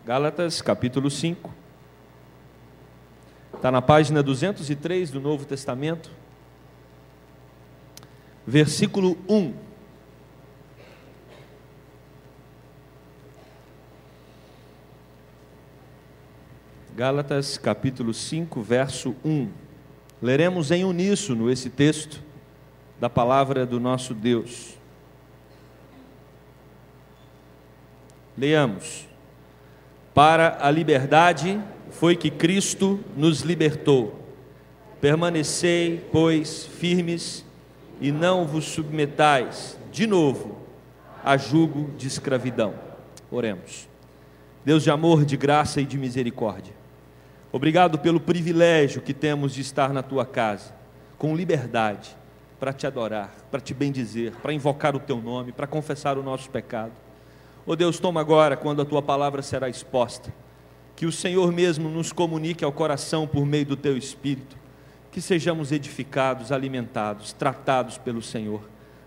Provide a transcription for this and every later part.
Gálatas, capítulo 5. Está na página 203 do Novo Testamento, versículo 1. Gálatas, capítulo 5, verso 1. Leremos em uníssono esse texto da palavra do nosso Deus. Leamos. Para a liberdade foi que Cristo nos libertou. Permanecei, pois, firmes e não vos submetais, de novo, a jugo de escravidão. Oremos. Deus de amor, de graça e de misericórdia, obrigado pelo privilégio que temos de estar na Tua casa, com liberdade, para Te adorar, para Te bendizer, para invocar o Teu nome, para confessar o nosso pecado. Ó Deus, toma agora, quando a Tua palavra será exposta, que o Senhor mesmo nos comunique ao coração por meio do Teu Espírito, que sejamos edificados, alimentados, tratados pelo Senhor,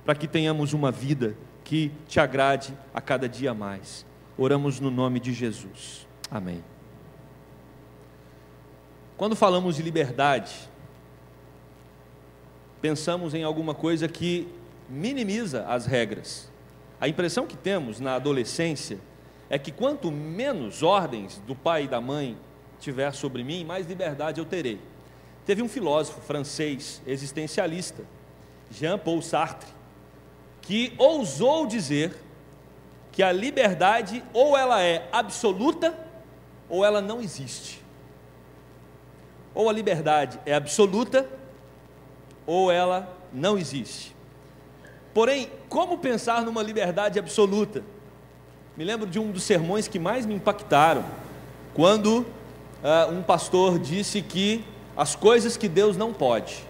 para que tenhamos uma vida que Te agrade a cada dia mais. Oramos no nome de Jesus. Amém. Quando falamos de liberdade, pensamos em alguma coisa que minimiza as regras. A impressão que temos na adolescência é que quanto menos ordens do pai e da mãe tiver sobre mim, mais liberdade eu terei. Teve um filósofo francês existencialista, Jean-Paul Sartre, que ousou dizer que a liberdade ou ela é absoluta ou ela não existe. Ou a liberdade é absoluta ou ela não existe. Porém, como pensar numa liberdade absoluta? Me lembro de um dos sermões que mais me impactaram, quando um pastor disse que as coisas que Deus não pode.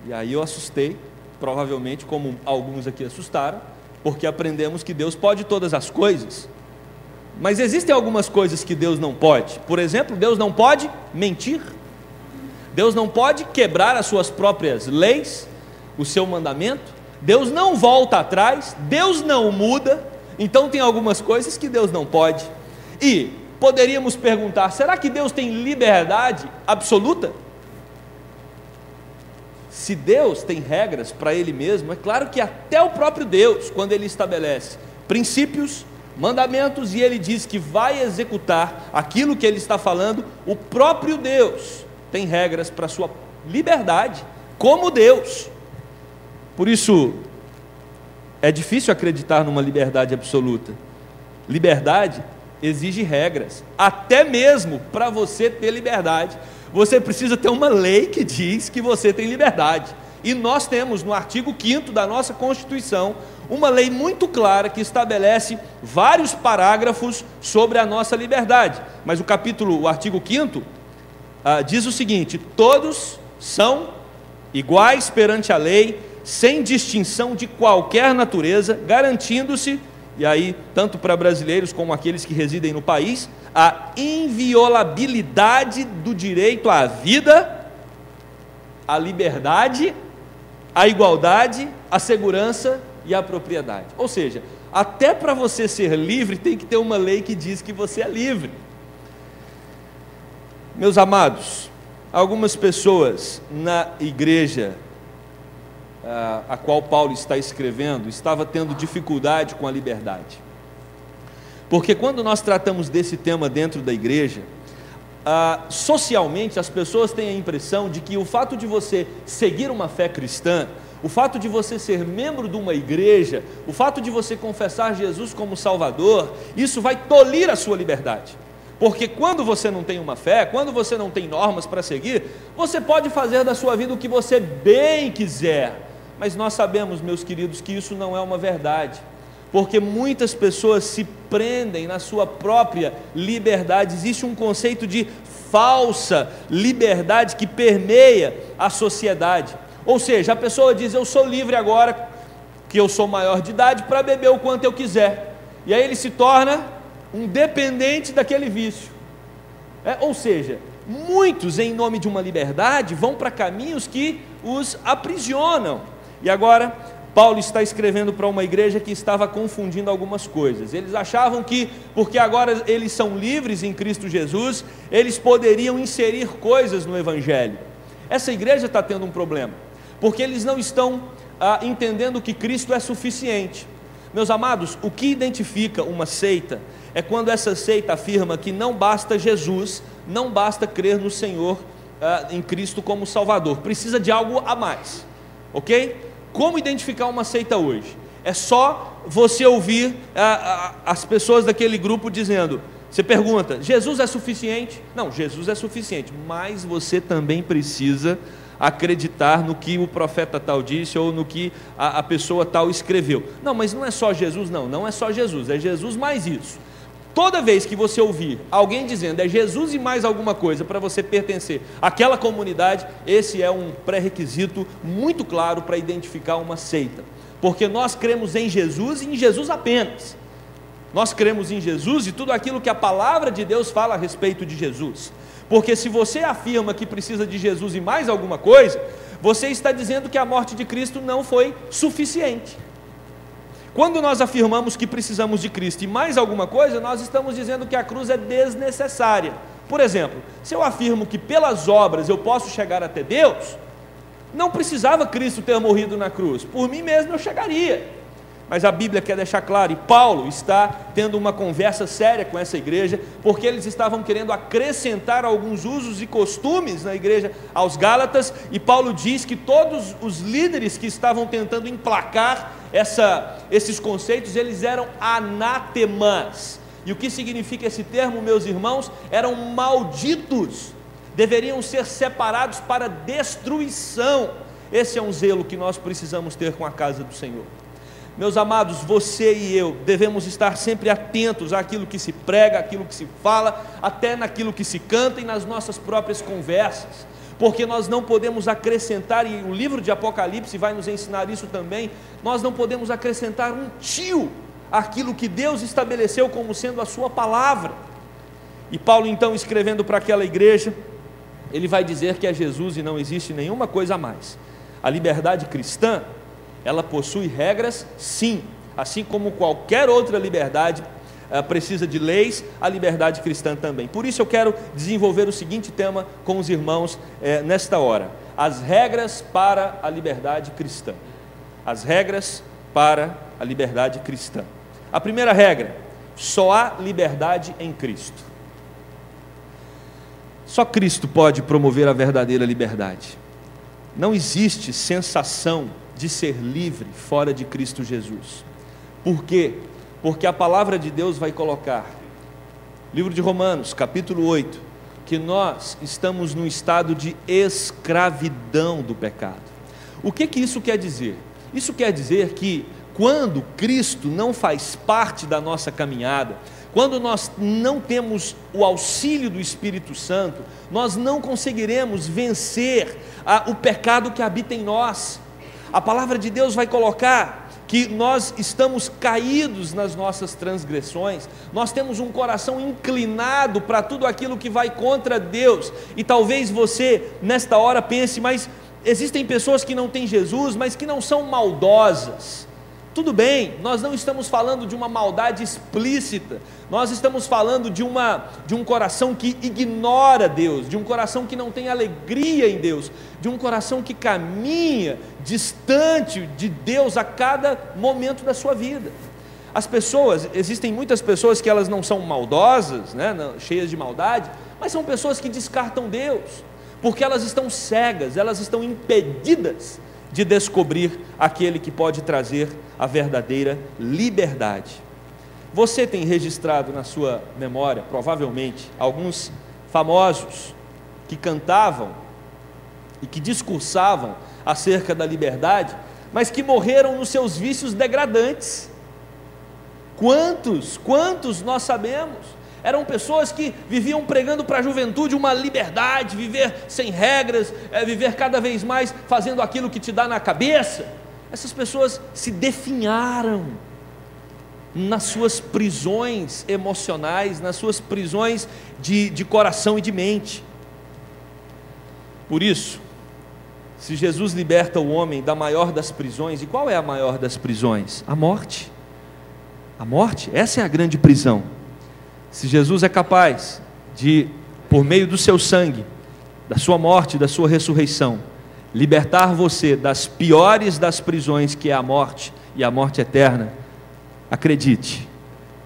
E aí eu assustei, provavelmente como alguns aqui assustaram, porque aprendemos que Deus pode todas as coisas. Mas existem algumas coisas que Deus não pode. Por exemplo, Deus não pode mentir. Deus não pode quebrar as suas próprias leis, o seu mandamento. Deus não volta atrás, Deus não muda. Então tem algumas coisas que Deus não pode. E poderíamos perguntar, será que Deus tem liberdade absoluta? Se Deus tem regras para Ele mesmo, é claro que até o próprio Deus, quando Ele estabelece princípios, mandamentos, e Ele diz que vai executar aquilo que Ele está falando, o próprio Deus tem regras para a sua liberdade, como Deus. Por isso, é difícil acreditar numa liberdade absoluta. Liberdade exige regras, até mesmo para você ter liberdade, você precisa ter uma lei que diz que você tem liberdade. E nós temos no artigo 5º da nossa Constituição, uma lei muito clara que estabelece vários parágrafos sobre a nossa liberdade. Mas o artigo 5º diz o seguinte: todos são iguais perante a lei, sem distinção de qualquer natureza, garantindo-se, e aí tanto para brasileiros como aqueles que residem no país, a inviolabilidade do direito à vida, à liberdade, à igualdade, à segurança e à propriedade. Ou seja, até para você ser livre tem que ter uma lei que diz que você é livre. Meus amados, algumas pessoas na igreja a qual Paulo está escrevendo, estava tendo dificuldade com a liberdade. Porque quando nós tratamos desse tema dentro da igreja, socialmente as pessoas têm a impressão de que o fato de você seguir uma fé cristã, o fato de você ser membro de uma igreja, o fato de você confessar Jesus como Salvador, isso vai tolir a sua liberdade. Porque quando você não tem uma fé, quando você não tem normas para seguir, você pode fazer da sua vida o que você bem quiser. Mas nós sabemos, meus queridos, que isso não é uma verdade, porque muitas pessoas se prendem na sua própria liberdade. Existe um conceito de falsa liberdade que permeia a sociedade. Ou seja, a pessoa diz: eu sou livre agora, que eu sou maior de idade, para beber o quanto eu quiser. E aí ele se torna um dependente daquele vício. Ou seja, muitos, em nome de uma liberdade, vão para caminhos que os aprisionam. E agora, Paulo está escrevendo para uma igreja que estava confundindo algumas coisas. Eles achavam que, porque agora eles são livres em Cristo Jesus, eles poderiam inserir coisas no Evangelho. Essa igreja está tendo um problema, porque eles não estão entendendo que Cristo é suficiente. Meus amados, o que identifica uma seita é quando essa seita afirma que não basta Jesus, não basta crer no Senhor, em Cristo como Salvador, precisa de algo a mais, ok? Como identificar uma seita hoje? É só você ouvir as pessoas daquele grupo dizendo, você pergunta, Jesus é suficiente? Não, Jesus é suficiente, mas você também precisa acreditar no que o profeta tal disse ou no que a pessoa tal escreveu. Não, mas não é só Jesus, não é só Jesus, é Jesus mais isso. Toda vez que você ouvir alguém dizendo é Jesus e mais alguma coisa para você pertencer àquela comunidade, esse é um pré-requisito muito claro para identificar uma seita, porque nós cremos em Jesus e em Jesus apenas. Nós cremos em Jesus e tudo aquilo que a palavra de Deus fala a respeito de Jesus, porque se você afirma que precisa de Jesus e mais alguma coisa, você está dizendo que a morte de Cristo não foi suficiente. Quando nós afirmamos que precisamos de Cristo e mais alguma coisa, nós estamos dizendo que a cruz é desnecessária. Por exemplo, se eu afirmo que pelas obras eu posso chegar até Deus, não precisava Cristo ter morrido na cruz, por mim mesmo eu chegaria. Mas a Bíblia quer deixar claro, e Paulo está tendo uma conversa séria com essa igreja, porque eles estavam querendo acrescentar alguns usos e costumes na igreja aos Gálatas, e Paulo diz que todos os líderes que estavam tentando emplacar esses conceitos, eles eram anatemas. E o que significa esse termo, meus irmãos? Eram malditos, deveriam ser separados para destruição. Esse é um zelo que nós precisamos ter com a casa do Senhor. Meus amados, você e eu devemos estar sempre atentos àquilo que se prega, àquilo que se fala, até naquilo que se canta e nas nossas próprias conversas, porque nós não podemos acrescentar, e o livro de Apocalipse vai nos ensinar isso também, nós não podemos acrescentar um tio àquilo que Deus estabeleceu como sendo a sua palavra. E Paulo então, escrevendo para aquela igreja, ele vai dizer que é Jesus e não existe nenhuma coisa a mais. A liberdade cristã, ela possui regras, sim, assim como qualquer outra liberdade precisa de leis, a liberdade cristã também. Por isso eu quero desenvolver o seguinte tema com os irmãos nesta hora: as regras para a liberdade cristã. As regras para a liberdade cristã. A primeira regra: só há liberdade em Cristo. Só Cristo pode promover a verdadeira liberdade. Não existe sensação de ser livre fora de Cristo Jesus. Por quê? Porque a palavra de Deus vai colocar, livro de Romanos, capítulo 8, que nós estamos num estado de escravidão do pecado. O que isso quer dizer? Isso quer dizer que quando Cristo não faz parte da nossa caminhada, quando nós não temos o auxílio do Espírito Santo, nós não conseguiremos vencer o pecado que habita em nós. A palavra de Deus vai colocar que nós estamos caídos nas nossas transgressões, nós temos um coração inclinado para tudo aquilo que vai contra Deus, e talvez você nesta hora pense, mas existem pessoas que não têm Jesus, mas que não são maldosas. Tudo bem, nós não estamos falando de uma maldade explícita, nós estamos falando de um coração que ignora Deus, de um coração que não tem alegria em Deus, de um coração que caminha distante de Deus a cada momento da sua vida. As pessoas, existem muitas pessoas que elas não são maldosas, né, cheias de maldade, mas são pessoas que descartam Deus, porque elas estão cegas, elas estão impedidas de descobrir aquele que pode trazer a verdadeira liberdade. Você tem registrado na sua memória, provavelmente, alguns famosos que cantavam e que discursavam acerca da liberdade, mas que morreram nos seus vícios degradantes. Quantos nós sabemos? Eram pessoas que viviam pregando para a juventude uma liberdade, viver sem regras, viver cada vez mais fazendo aquilo que te dá na cabeça. Essas pessoas se definharam nas suas prisões emocionais, nas suas prisões de coração e de mente. Por isso, Se Jesus liberta o homem da maior das prisões, e qual é a maior das prisões? A morte. A morte, essa é a grande prisão. Se Jesus é capaz de, por meio do seu sangue, da sua morte, da sua ressurreição, libertar você das piores das prisões, que é a morte e a morte eterna, acredite,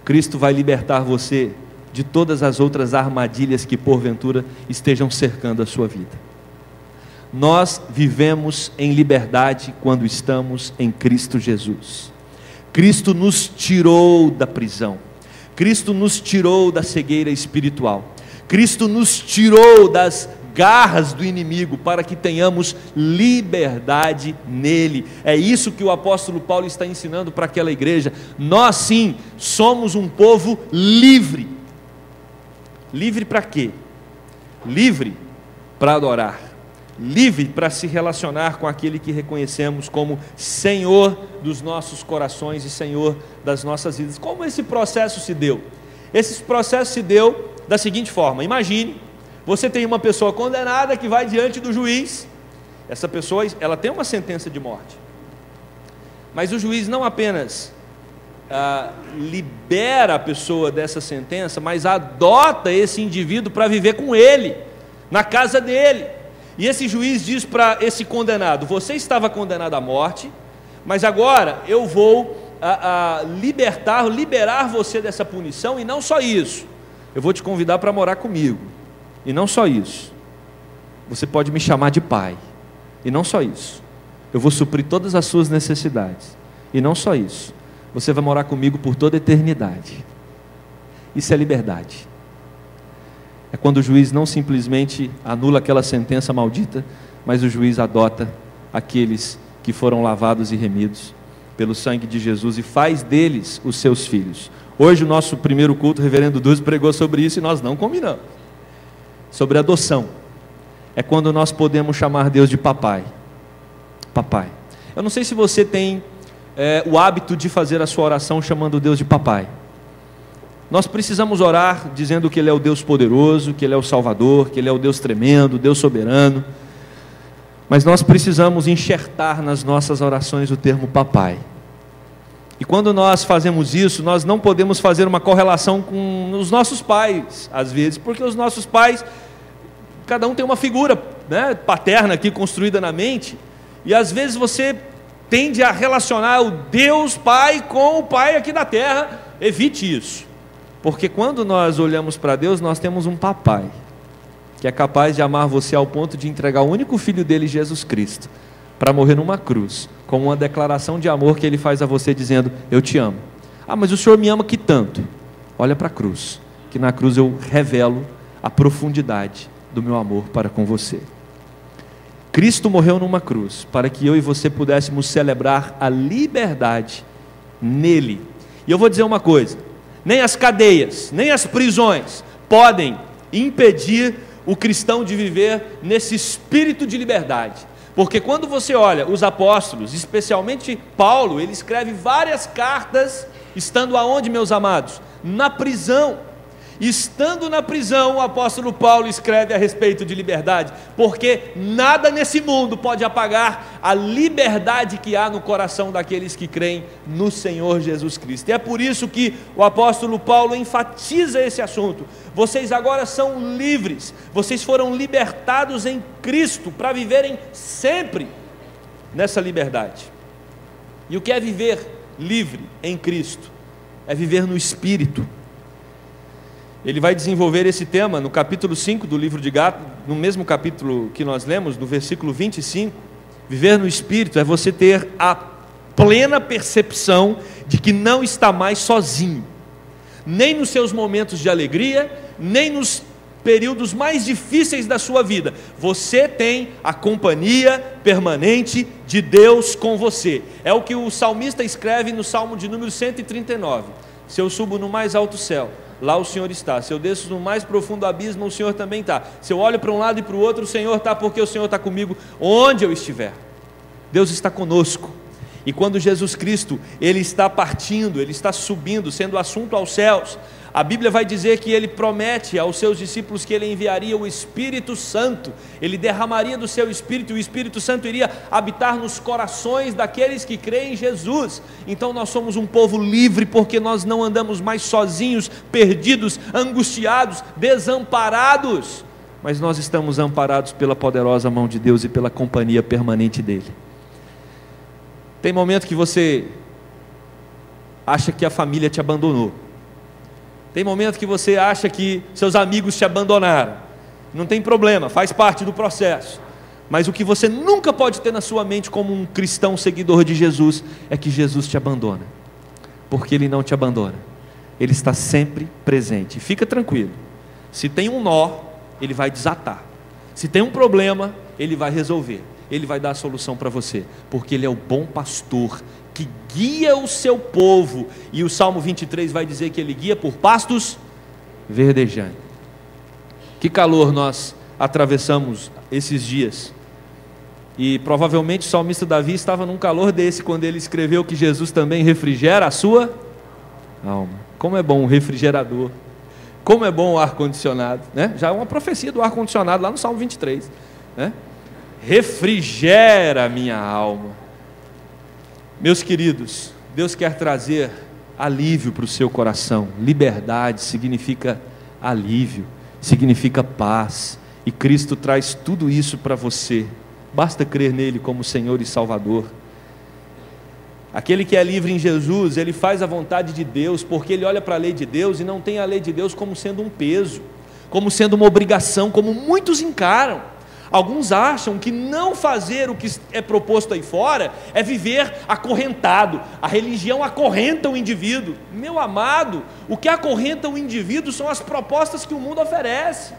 Cristo vai libertar você de todas as outras armadilhas que porventura estejam cercando a sua vida. Nós vivemos em liberdade quando estamos em Cristo Jesus. Cristo nos tirou da prisão, Cristo nos tirou da cegueira espiritual, Cristo nos tirou das garras do inimigo, para que tenhamos liberdade nele. É isso que o apóstolo Paulo está ensinando para aquela igreja. Nós sim, somos um povo livre. Livre para quê? Livre para adorar, livre para se relacionar com aquele que reconhecemos como Senhor dos nossos corações e Senhor das nossas vidas. Como esse processo se deu? Esse processo se deu da seguinte forma: imagine, você tem uma pessoa condenada que vai diante do juiz. Essa pessoa, ela tem uma sentença de morte, mas o juiz não apenas libera a pessoa dessa sentença, mas adota esse indivíduo para viver com ele, na casa dele. E esse juiz diz para esse condenado: você estava condenado à morte, mas agora eu vou liberar você dessa punição, e não só isso, eu vou te convidar para morar comigo. E não só isso, você pode me chamar de pai. E não só isso, eu vou suprir todas as suas necessidades. E não só isso, você vai morar comigo por toda a eternidade. Isso é liberdade. É quando o juiz não simplesmente anula aquela sentença maldita, mas o juiz adota aqueles que foram lavados e remidos pelo sangue de Jesus e faz deles os seus filhos. Hoje o nosso primeiro culto, o reverendo Duz pregou sobre isso e nós não combinamos. Sobre adoção. É quando nós podemos chamar Deus de papai. Papai. Eu não sei se você tem o hábito de fazer a sua oração chamando Deus de papai. Nós precisamos orar dizendo que Ele é o Deus poderoso, que Ele é o Salvador, que Ele é o Deus tremendo, Deus soberano. Mas nós precisamos enxertar nas nossas orações o termo papai. E quando nós fazemos isso, nós não podemos fazer uma correlação com os nossos pais, às vezes, porque os nossos pais, cada um tem uma figura, né, paterna aqui construída na mente, e às vezes você tende a relacionar o Deus Pai com o Pai aqui da terra. Evite isso, porque quando nós olhamos para Deus, nós temos um papai, que é capaz de amar você ao ponto de entregar o único filho dele, Jesus Cristo, para morrer numa cruz, como uma declaração de amor que Ele faz a você dizendo: eu te amo. Ah, mas o Senhor me ama que tanto? Olha para a cruz, que na cruz eu revelo a profundidade do meu amor para com você. Cristo morreu numa cruz, para que eu e você pudéssemos celebrar a liberdade nele. E eu vou dizer uma coisa: nem as cadeias, nem as prisões podem impedir o cristão de viver nesse espírito de liberdade. Porque quando você olha os apóstolos, especialmente Paulo, ele escreve várias cartas, estando aonde, meus amados? Na prisão. Estando na prisão, o apóstolo Paulo escreve a respeito de liberdade, porque nada nesse mundo pode apagar a liberdade que há no coração daqueles que creem no Senhor Jesus Cristo. E é por isso que o apóstolo Paulo enfatiza esse assunto. Vocês agora são livres, vocês foram libertados em Cristo para viverem sempre nessa liberdade. E o que é viver livre em Cristo? É viver no Espírito. Ele vai desenvolver esse tema no capítulo 5 do livro de Gálatas, no mesmo capítulo que nós lemos, no versículo 25. Viver no Espírito é você ter a plena percepção de que não está mais sozinho, nem nos seus momentos de alegria, nem nos períodos mais difíceis da sua vida. Você tem a companhia permanente de Deus com você. É o que o salmista escreve no Salmo de número 139. Se eu subo no mais alto céu, lá o Senhor está. Se eu desço no mais profundo abismo, o Senhor também está. Se eu olho para um lado e para o outro, o Senhor está, porque o Senhor está comigo onde eu estiver. Deus está conosco. E quando Jesus Cristo, Ele está partindo, Ele está subindo, sendo assunto aos céus, A Bíblia vai dizer que ele promete aos seus discípulos que ele enviaria o Espírito Santo, ele derramaria do seu Espírito, e o Espírito Santo iria habitar nos corações daqueles que creem em Jesus. Então nós somos um povo livre, porque nós não andamos mais sozinhos, perdidos, angustiados, desamparados, mas nós estamos amparados pela poderosa mão de Deus e pela companhia permanente dele. Tem momento que você acha que a família te abandonou, tem momento que você acha que seus amigos te abandonaram. Não tem problema, faz parte do processo. Mas o que você nunca pode ter na sua mente como um cristão seguidor de Jesus é que Jesus te abandona, porque Ele não te abandona, Ele está sempre presente. Fica tranquilo, se tem um nó, Ele vai desatar. Se tem um problema, Ele vai resolver, Ele vai dar a solução para você, porque Ele é o bom pastor que guia o seu povo. E o Salmo 23 vai dizer que Ele guia por pastos verdejantes. Que calor nós atravessamos esses dias, e provavelmente o salmista Davi estava num calor desse quando ele escreveu que Jesus também refrigera a sua alma. Como é bom um refrigerador, como é bom o ar-condicionado, né? Já é uma profecia do ar-condicionado lá no Salmo 23, né? Refrigera a minha alma. Meus queridos, Deus quer trazer alívio para o seu coração. Liberdade significa alívio, significa paz, e Cristo traz tudo isso para você. Basta crer nele como Senhor e Salvador. Aquele que é livre em Jesus, ele faz a vontade de Deus, porque ele olha para a lei de Deus e não tem a lei de Deus como sendo um peso, como sendo uma obrigação, como muitos encaram. Alguns acham que não fazer o que é proposto aí fora é viver acorrentado. A religião acorrenta o indivíduo. Meu amado, o que acorrenta o indivíduo são as propostas que o mundo oferece.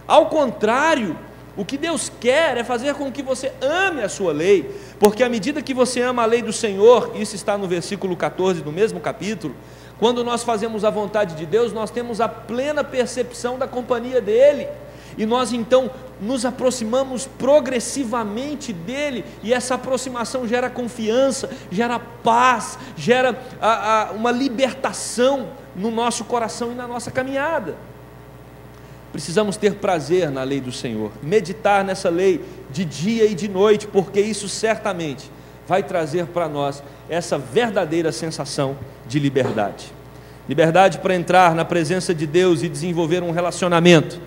Ao contrário, o que Deus quer é fazer com que você ame a sua lei, porque à medida que você ama a lei do Senhor, isso está no versículo 14 do mesmo capítulo, quando nós fazemos a vontade de Deus, nós temos a plena percepção da companhia dEle, e nós então nos aproximamos progressivamente dEle, e essa aproximação gera confiança, gera paz, gera uma libertação no nosso coração e na nossa caminhada. Precisamos ter prazer na lei do Senhor, meditar nessa lei de dia e de noite, porque isso certamente vai trazer para nós essa verdadeira sensação de liberdade. Liberdade para entrar na presença de Deus e desenvolver um relacionamento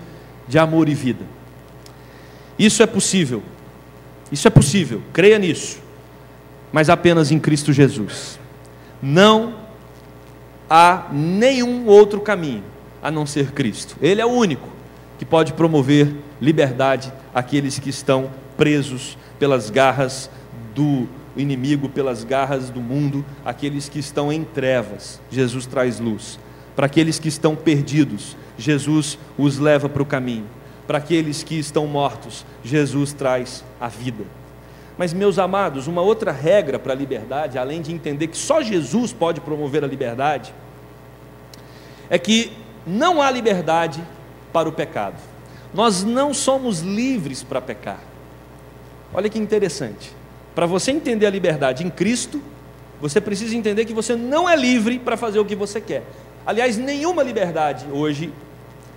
de amor e vida. Isso é possível, creia nisso, mas apenas em Cristo Jesus. Não há nenhum outro caminho a não ser Cristo. Ele é o único que pode promover liberdade àqueles que estão presos pelas garras do inimigo, pelas garras do mundo, aqueles que estão em trevas. Jesus traz luz. Para aqueles que estão perdidos, Jesus os leva para o caminho. Para aqueles que estão mortos, Jesus traz a vida. Mas, meus amados, uma outra regra para a liberdade, além de entender que só Jesus pode promover a liberdade, é que não há liberdade para o pecado. Nós não somos livres para pecar. Olha que interessante. Para você entender a liberdade em Cristo, você precisa entender que você não é livre para fazer o que você quer. Aliás, nenhuma liberdade hoje,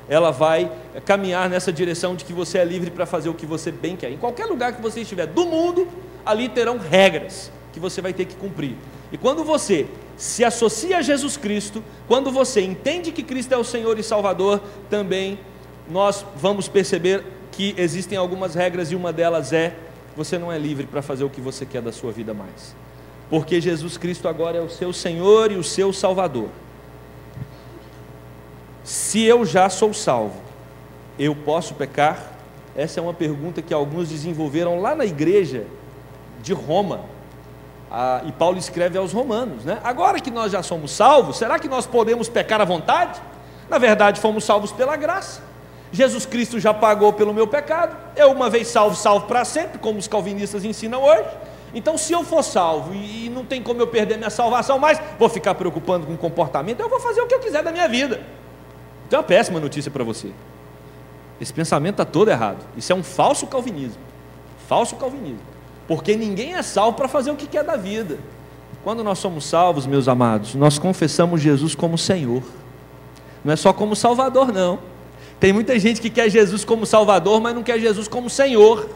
ela vai caminhar nessa direção de que você é livre para fazer o que você bem quer. Em qualquer lugar que você estiver do mundo, ali terão regras que você vai ter que cumprir. E quando você se associa a Jesus Cristo, quando você entende que Cristo é o Senhor e Salvador, também nós vamos perceber que existem algumas regras, e uma delas é: você não é livre para fazer o que você quer da sua vida mais, porque Jesus Cristo agora é o seu Senhor e o seu Salvador. Se eu já sou salvo, eu posso pecar? Essa é uma pergunta que alguns desenvolveram lá na igreja de Roma, e Paulo escreve aos romanos, né? Agora que nós já somos salvos, será que nós podemos pecar à vontade? Na verdade, fomos salvos pela graça. Jesus Cristo já pagou pelo meu pecado. Eu, uma vez salvo, salvo para sempre, como os calvinistas ensinam hoje. Então, se eu for salvo e não tem como eu perder minha salvação mais, vou ficar preocupando com o comportamento, eu vou fazer o que eu quiser da minha vida. Então é uma péssima notícia para você. Esse pensamento está todo errado. Isso é um falso calvinismo. Falso calvinismo. Porque ninguém é salvo para fazer o que quer da vida. Quando nós somos salvos, meus amados, nós confessamos Jesus como Senhor. Não é só como Salvador, não. Tem muita gente que quer Jesus como Salvador, mas não quer Jesus como Senhor.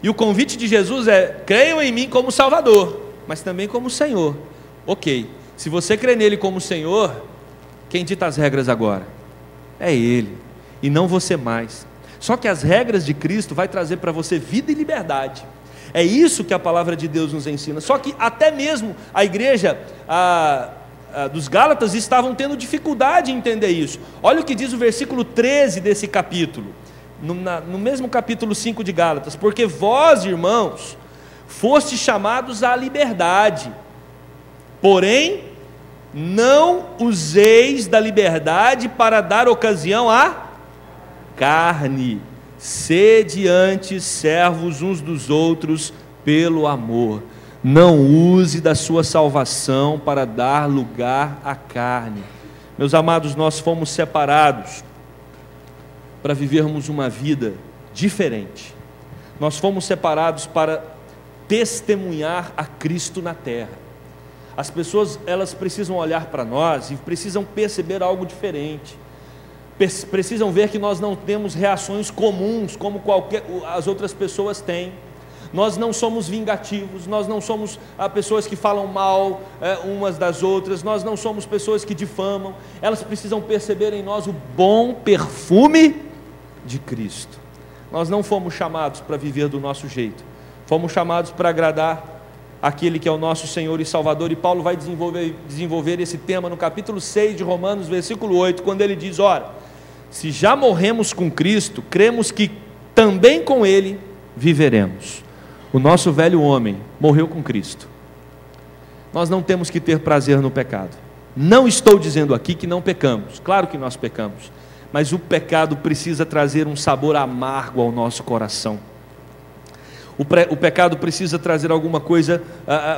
E o convite de Jesus é: creiam em mim como Salvador, mas também como Senhor. Ok, se você crê nele como Senhor, quem dita as regras agora? É Ele, e não você mais. Só que as regras de Cristo vai trazer para você vida e liberdade. É isso que a palavra de Deus nos ensina. Só que até mesmo a igreja dos Gálatas estavam tendo dificuldade em entender isso. Olha o que diz o versículo 13 desse capítulo, no mesmo capítulo 5 de Gálatas: porque vós, irmãos, fostes chamados à liberdade, porém não useis da liberdade para dar ocasião à carne, sede antes servos uns dos outros pelo amor. Não use da sua salvação para dar lugar à carne. Meus amados, nós fomos separados para vivermos uma vida diferente. Nós fomos separados para testemunhar a Cristo na terra. As pessoas, elas precisam olhar para nós e precisam perceber algo diferente. Precisam ver que nós não temos reações comuns como as outras pessoas têm. Nós não somos vingativos, nós não somos pessoas que falam mal umas das outras, nós não somos pessoas que difamam. Elas precisam perceber em nós o bom perfume de Cristo. Nós não fomos chamados para viver do nosso jeito, fomos chamados para agradar aquele que é o nosso Senhor e Salvador. E Paulo vai desenvolver esse tema no capítulo 6 de Romanos, versículo 8, quando ele diz: ora, se já morremos com Cristo, cremos que também com Ele viveremos. O nosso velho homem morreu com Cristo. Nós não temos que ter prazer no pecado. Não estou dizendo aqui que não pecamos, claro que nós pecamos, mas o pecado precisa trazer um sabor amargo ao nosso coração. O pecado precisa trazer alguma coisa,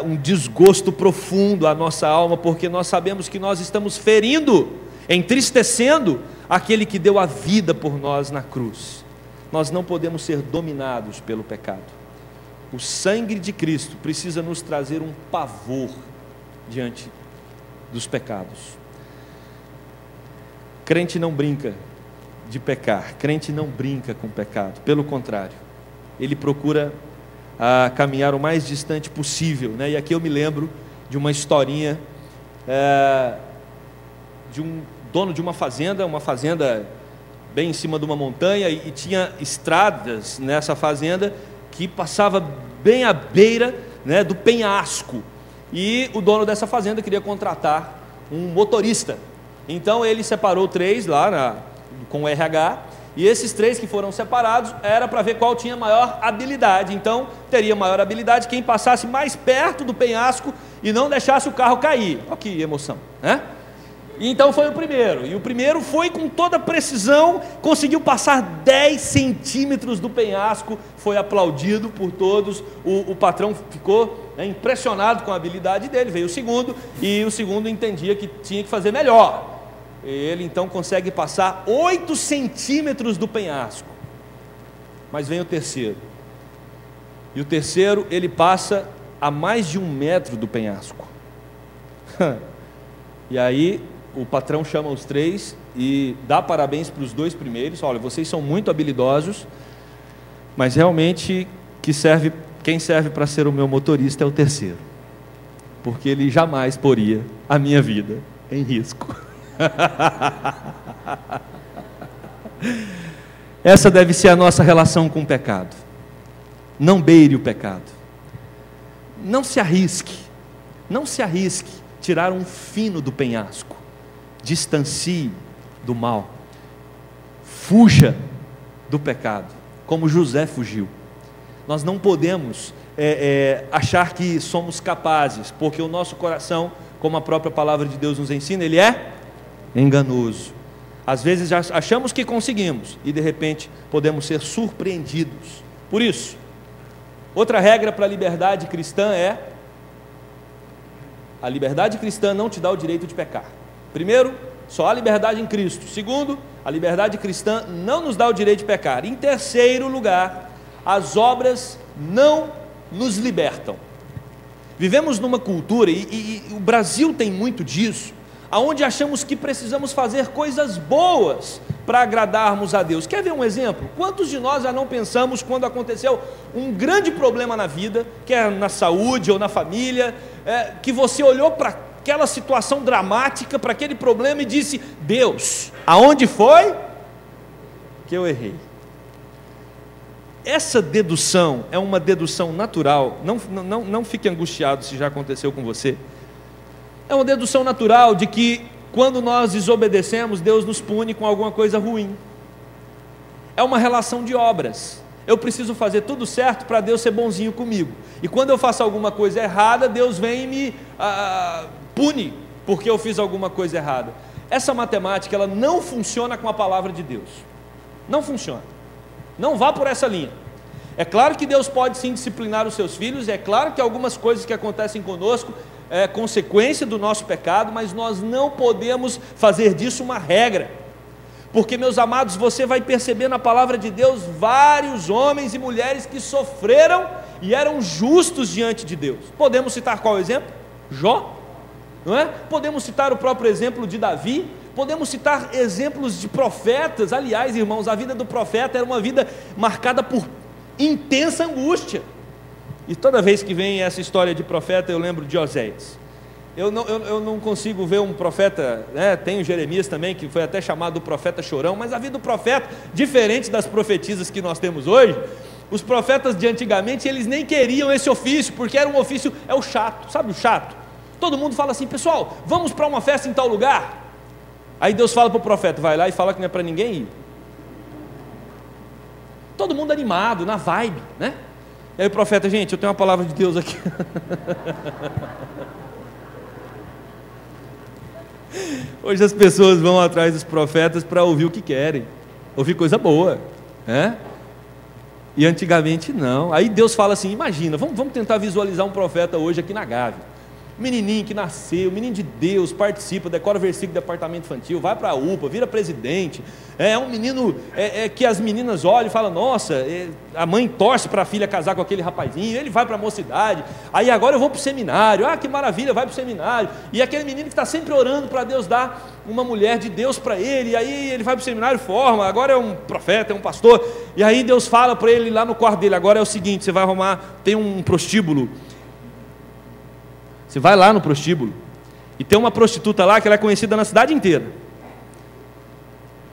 um desgosto profundo à nossa alma, porque nós sabemos que nós estamos ferindo, entristecendo aquele que deu a vida por nós na cruz. Nós não podemos ser dominados pelo pecado. O sangue de Cristo precisa nos trazer um pavor diante dos pecados. Crente não brinca de pecar, crente não brinca com o pecado, pelo contrário, ele procura caminhar o mais distante possível, né? E aqui eu me lembro de uma historinha de um dono de uma fazenda bem em cima de uma montanha, e tinha estradas nessa fazenda que passava bem à beira, né, do penhasco, e o dono dessa fazenda queria contratar um motorista. Então ele separou 3 lá com o RH, e esses 3 que foram separados era para ver qual tinha maior habilidade. Então teria maior habilidade quem passasse mais perto do penhasco e não deixasse o carro cair. Olha que emoção, né? E então foi o primeiro, e o primeiro foi com toda precisão, conseguiu passar 10 centímetros do penhasco, foi aplaudido por todos, o patrão ficou impressionado com a habilidade dele. Veio o segundo, e o segundo entendia que tinha que fazer melhor. Ele então consegue passar 8 centímetros do penhasco, mas vem o terceiro, e o terceiro ele passa a mais de 1 metro do penhasco. E aí o patrão chama os 3 e dá parabéns para os 2 primeiros. Olha, vocês são muito habilidosos, mas realmente quem serve para ser o meu motorista é o terceiro, porque ele jamais poria a minha vida em risco. Essa deve ser a nossa relação com o pecado. Não beire o pecado, não se arrisque tirar um fino do penhasco. Distancie do mal, fuja do pecado, como José fugiu. Nós não podemos achar que somos capazes, porque o nosso coração, como a própria palavra de Deus nos ensina, ele é enganoso. Às vezes já achamos que conseguimos, e de repente podemos ser surpreendidos. Por isso, outra regra para a liberdade cristã é: a liberdade cristã não te dá o direito de pecar. Primeiro, só há liberdade em Cristo. Segundo, a liberdade cristã não nos dá o direito de pecar. Em terceiro lugar, as obras não nos libertam. Vivemos numa cultura, e o Brasil tem muito disso, aonde achamos que precisamos fazer coisas boas para agradarmos a Deus. Quer ver um exemplo? Quantos de nós já não pensamos quando aconteceu um grande problema na vida, quer na saúde ou na família, que você olhou para aquela situação dramática, para aquele problema e disse: Deus, aonde foi que eu errei? Essa dedução é uma dedução natural, não fique angustiado se já aconteceu com você. É uma dedução natural de que quando nós desobedecemos, Deus nos pune com alguma coisa ruim. É uma relação de obras. Eu preciso fazer tudo certo para Deus ser bonzinho comigo. E quando eu faço alguma coisa errada, Deus vem e me pune porque eu fiz alguma coisa errada. Essa matemática, ela não funciona com a palavra de Deus. Não funciona. Não vá por essa linha. É claro que Deus pode sim disciplinar os seus filhos, é claro que algumas coisas que acontecem conosco é consequência do nosso pecado, mas nós não podemos fazer disso uma regra, porque, meus amados, você vai perceber na palavra de Deus vários homens e mulheres que sofreram e eram justos diante de Deus. Podemos citar qual exemplo? Jó, não é? Podemos citar o próprio exemplo de Davi, podemos citar exemplos de profetas. Aliás, irmãos, a vida do profeta era uma vida marcada por intensa angústia. E toda vez que vem essa história de profeta, eu lembro de Oséias. Eu não consigo ver um profeta, né? Tem o Jeremias também, que foi até chamado do profeta chorão, mas a vida do profeta, diferente das profetisas que nós temos hoje, os profetas de antigamente, eles nem queriam esse ofício, porque era um ofício, é o chato, sabe o chato? Todo mundo fala assim: pessoal, vamos para uma festa em tal lugar. Aí Deus fala para o profeta: vai lá e fala que não é para ninguém ir. Todo mundo animado, na vibe, né? E aí o profeta: gente, eu tenho uma palavra de Deus aqui. Hoje as pessoas vão atrás dos profetas para ouvir o que querem, ouvir coisa boa, né? E antigamente não. Aí Deus fala assim: imagina, vamos tentar visualizar um profeta hoje aqui na Gávea. Menininho que nasceu, menino de Deus, participa, decora versículo de departamento infantil, vai para a UPA, vira presidente, é um menino que as meninas olham e falam: nossa, a mãe torce para a filha casar com aquele rapazinho, ele vai para a mocidade, aí agora eu vou para o seminário, que maravilha, vai para o seminário, e aquele menino que está sempre orando para Deus dar uma mulher de Deus para ele, e aí ele vai para o seminário, forma, agora é um profeta, é um pastor, e aí Deus fala para ele lá no quarto dele: agora é o seguinte, você vai arrumar, tem um prostíbulo. Você vai lá no prostíbulo e tem uma prostituta lá que ela é conhecida na cidade inteira.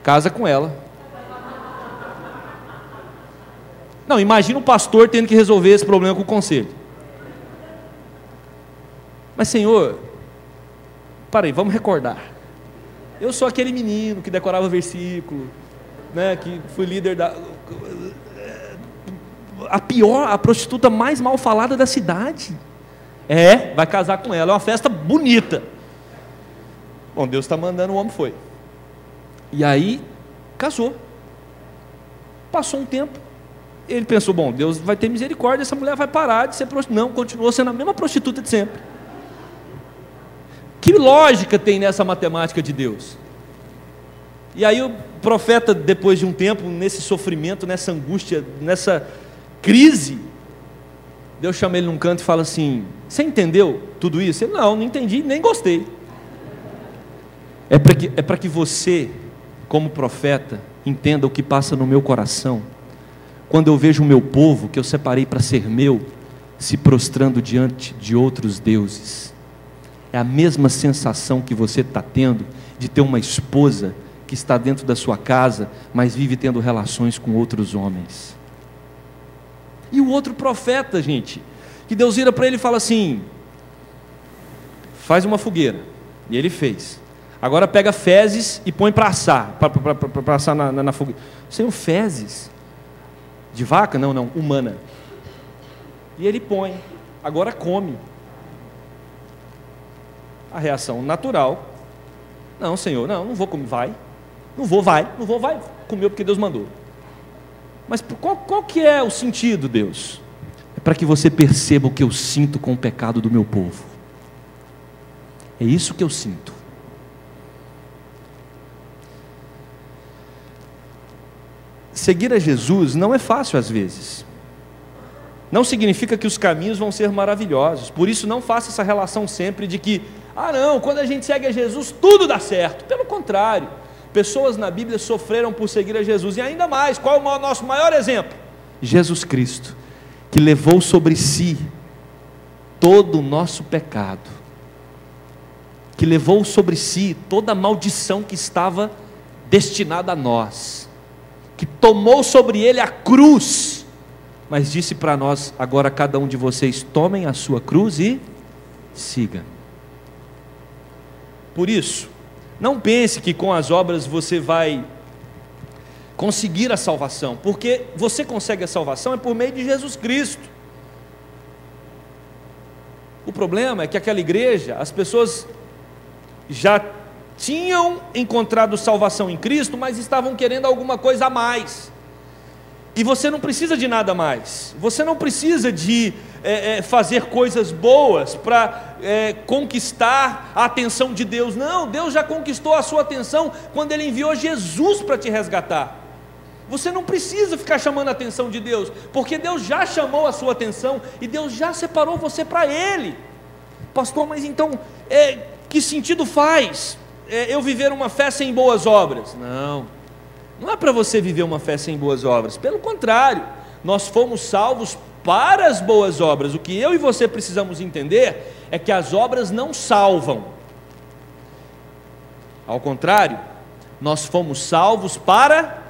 Casa com ela. Não, imagina o pastor tendo que resolver esse problema com o conselho. Mas, Senhor, para aí, vamos recordar. Eu sou aquele menino que decorava versículo, né, que fui líder da... a prostituta mais mal falada da cidade. Vai casar com ela, é uma festa bonita. Bom, Deus está mandando, o homem foi. E aí, casou. Passou um tempo, ele pensou: bom, Deus vai ter misericórdia, essa mulher vai parar de ser prostituta. Não, continuou sendo a mesma prostituta de sempre. Que lógica tem nessa matemática de Deus? E aí o profeta, depois de um tempo, nesse sofrimento, nessa angústia, nessa crise, Deus chama ele num canto e fala assim: você entendeu tudo isso? Ele: não entendi, nem gostei. É para que você, como profeta, entenda o que passa no meu coração, quando eu vejo o meu povo, que eu separei para ser meu, se prostrando diante de outros deuses. É a mesma sensação que você está tendo de ter uma esposa que está dentro da sua casa, mas vive tendo relações com outros homens. E o outro profeta, gente, que Deus vira para ele e fala assim: faz uma fogueira. E ele fez. Agora pega fezes e põe para assar, para assar na fogueira. Senhor, fezes? De vaca? Não, humana. E ele põe. Agora come. A reação natural: não, Senhor, não vou comer. Vai. Não vou, vai. Comeu porque Deus mandou. Mas qual que é o sentido, Deus? É para que você perceba o que eu sinto com o pecado do meu povo. É isso que eu sinto. Seguir a Jesus não é fácil às vezes. não significa que os caminhos vão ser maravilhosos. Por isso, não faça essa relação sempre de que, não, quando a gente segue a Jesus, tudo dá certo. Pelo contrário, pessoas na Bíblia sofreram por seguir a Jesus. E ainda mais, qual é o nosso maior exemplo? Jesus Cristo, que levou sobre si todo o nosso pecado, que levou sobre si toda a maldição que estava destinada a nós, que tomou sobre ele a cruz, mas disse para nós: agora cada um de vocês tomem a sua cruz e siga. Por isso, não pense que com as obras você vai conseguir a salvação, porque você consegue a salvação é por meio de Jesus Cristo. O problema é que aquela igreja, as pessoas já tinham encontrado salvação em Cristo, mas estavam querendo alguma coisa a mais. E você não precisa de nada mais. Você não precisa de fazer coisas boas para conquistar a atenção de Deus. Não, Deus já conquistou a sua atenção quando Ele enviou Jesus para te resgatar. Você não precisa ficar chamando a atenção de Deus, porque Deus já chamou a sua atenção e Deus já separou você para Ele. Pastor, mas então, que sentido faz eu viver uma fé sem boas obras? Não é para você viver uma fé sem boas obras. Pelo contrário, nós fomos salvos para as boas obras. O que eu e você precisamos entender é que as obras não salvam. Ao contrário, nós fomos salvos para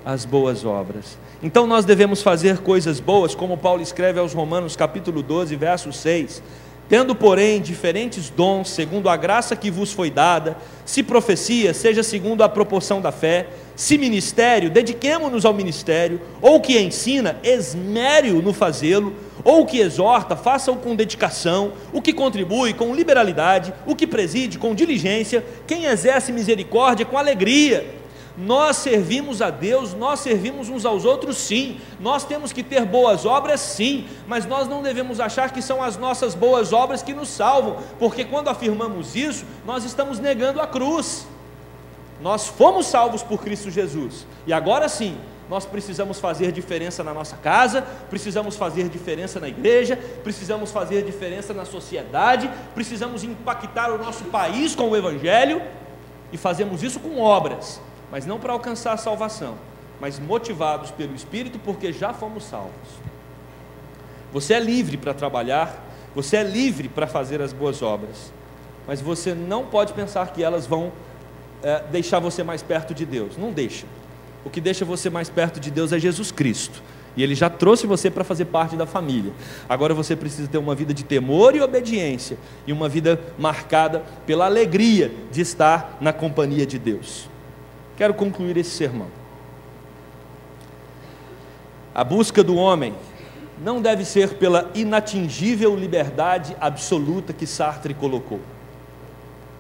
as boas obras. Então nós devemos fazer coisas boas, como Paulo escreve aos Romanos capítulo 12, verso 6. Tendo, porém, diferentes dons, segundo a graça que vos foi dada, se profecia, seja segundo a proporção da fé, se ministério, dediquemo-nos ao ministério, ou que ensina, esmere-o no fazê-lo, ou que exorta, faça-o com dedicação, o que contribui com liberalidade, o que preside com diligência, quem exerce misericórdia com alegria. Nós servimos a Deus, nós servimos uns aos outros, sim. Nós temos que ter boas obras, sim. Mas nós não devemos achar que são as nossas boas obras que nos salvam, porque quando afirmamos isso, nós estamos negando a cruz. Nós fomos salvos por Cristo Jesus, e agora sim, nós precisamos fazer diferença na nossa casa, precisamos fazer diferença na igreja, precisamos fazer diferença na sociedade, precisamos impactar o nosso país com o Evangelho, e fazemos isso com obras, mas não para alcançar a salvação, mas motivados pelo Espírito, porque já fomos salvos. Você é livre para trabalhar, você é livre para fazer as boas obras, mas você não pode pensar que elas vão deixar você mais perto de Deus. Não deixa. O que deixa você mais perto de Deus é Jesus Cristo, e Ele já trouxe você para fazer parte da família. Agora você precisa ter uma vida de temor e obediência, e uma vida marcada pela alegria de estar na companhia de Deus. Quero concluir esse sermão. A busca do homem não deve ser pela inatingível liberdade absoluta que Sartre colocou.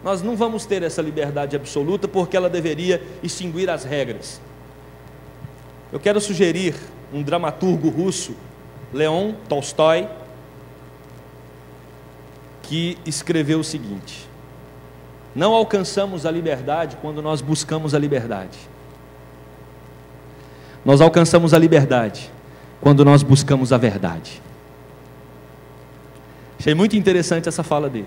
Nós não vamos ter essa liberdade absoluta, porque ela deveria extinguir as regras. Eu quero sugerir um dramaturgo russo, Leon Tolstói, que escreveu o seguinte: não alcançamos a liberdade quando nós buscamos a liberdade. Nós alcançamos a liberdade quando nós buscamos a verdade. Achei muito interessante essa fala dele.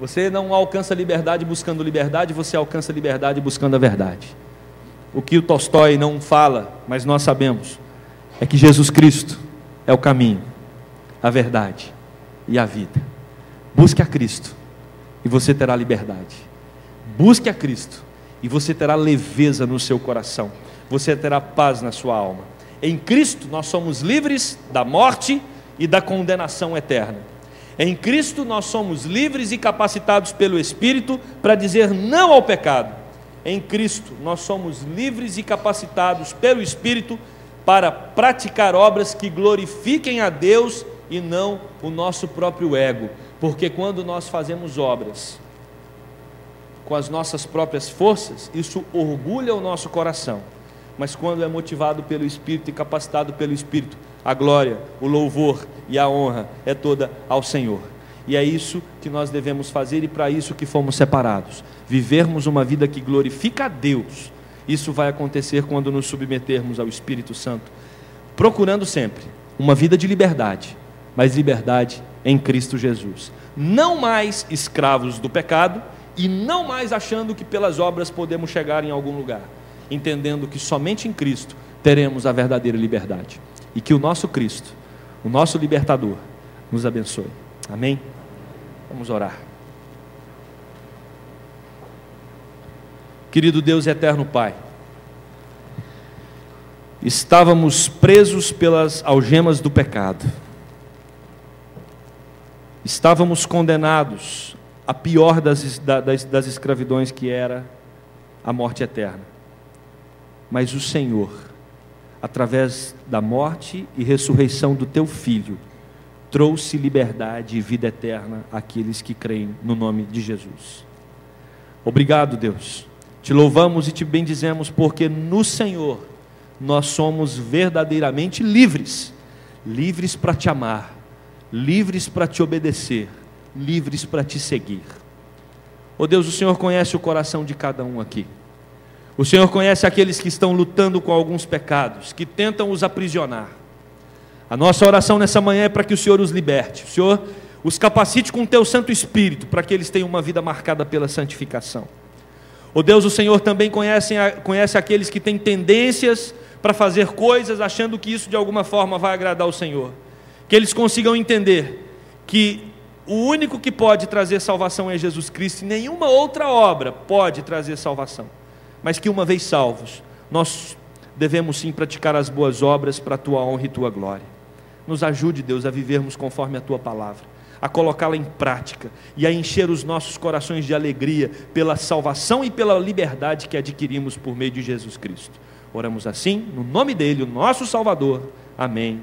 Você não alcança a liberdade buscando liberdade, você alcança a liberdade buscando a verdade. O que o Tolstói não fala, mas nós sabemos, é que Jesus Cristo é o caminho, a verdade e a vida. Busque a Cristo e você terá liberdade. Busque a Cristo e você terá leveza no seu coração. Você terá paz na sua alma. Em Cristo nós somos livres da morte e da condenação eterna. Em Cristo nós somos livres e capacitados pelo Espírito para dizer não ao pecado. Em Cristo nós somos livres e capacitados pelo Espírito para praticar obras que glorifiquem a Deus e não o nosso próprio ego. Porque quando nós fazemos obras com as nossas próprias forças, isso orgulha o nosso coração. Mas quando é motivado pelo Espírito e capacitado pelo Espírito, a glória, o louvor e a honra é toda ao Senhor. E é isso que nós devemos fazer, e para isso que fomos separados. Vivermos uma vida que glorifica a Deus. Isso vai acontecer quando nos submetermos ao Espírito Santo, procurando sempre uma vida de liberdade, mas liberdade em Cristo Jesus. Não mais escravos do pecado e não mais achando que pelas obras podemos chegar em algum lugar, entendendo que somente em Cristo teremos a verdadeira liberdade. E que o nosso Cristo, o nosso libertador, nos abençoe. Amém? Vamos orar. Querido Deus e eterno Pai, estávamos presos pelas algemas do pecado, estávamos condenados à pior das escravidões, que era a morte eterna. Mas o Senhor, através da morte e ressurreição do Teu Filho, trouxe liberdade e vida eterna àqueles que creem no nome de Jesus. Obrigado, Deus. Te louvamos e te bendizemos, porque no Senhor nós somos verdadeiramente livres, livres para te amar, livres para te obedecer, livres para te seguir. Oh Deus, o Senhor conhece o coração de cada um aqui. O Senhor conhece aqueles que estão lutando com alguns pecados, que tentam os aprisionar. A nossa oração nessa manhã é para que o Senhor os liberte, o Senhor os capacite com o Teu Santo Espírito, para que eles tenham uma vida marcada pela santificação. Oh Deus, o Senhor também conhece aqueles que têm tendências para fazer coisas achando que isso de alguma forma vai agradar ao Senhor. Que eles consigam entender que o único que pode trazer salvação é Jesus Cristo, e nenhuma outra obra pode trazer salvação. Mas que uma vez salvos, nós devemos sim praticar as boas obras para a Tua honra e Tua glória. Nos ajude, Deus, a vivermos conforme a Tua palavra, a colocá-la em prática e a encher os nossos corações de alegria pela salvação e pela liberdade que adquirimos por meio de Jesus Cristo. Oramos assim, no nome dele, o nosso Salvador. Amém.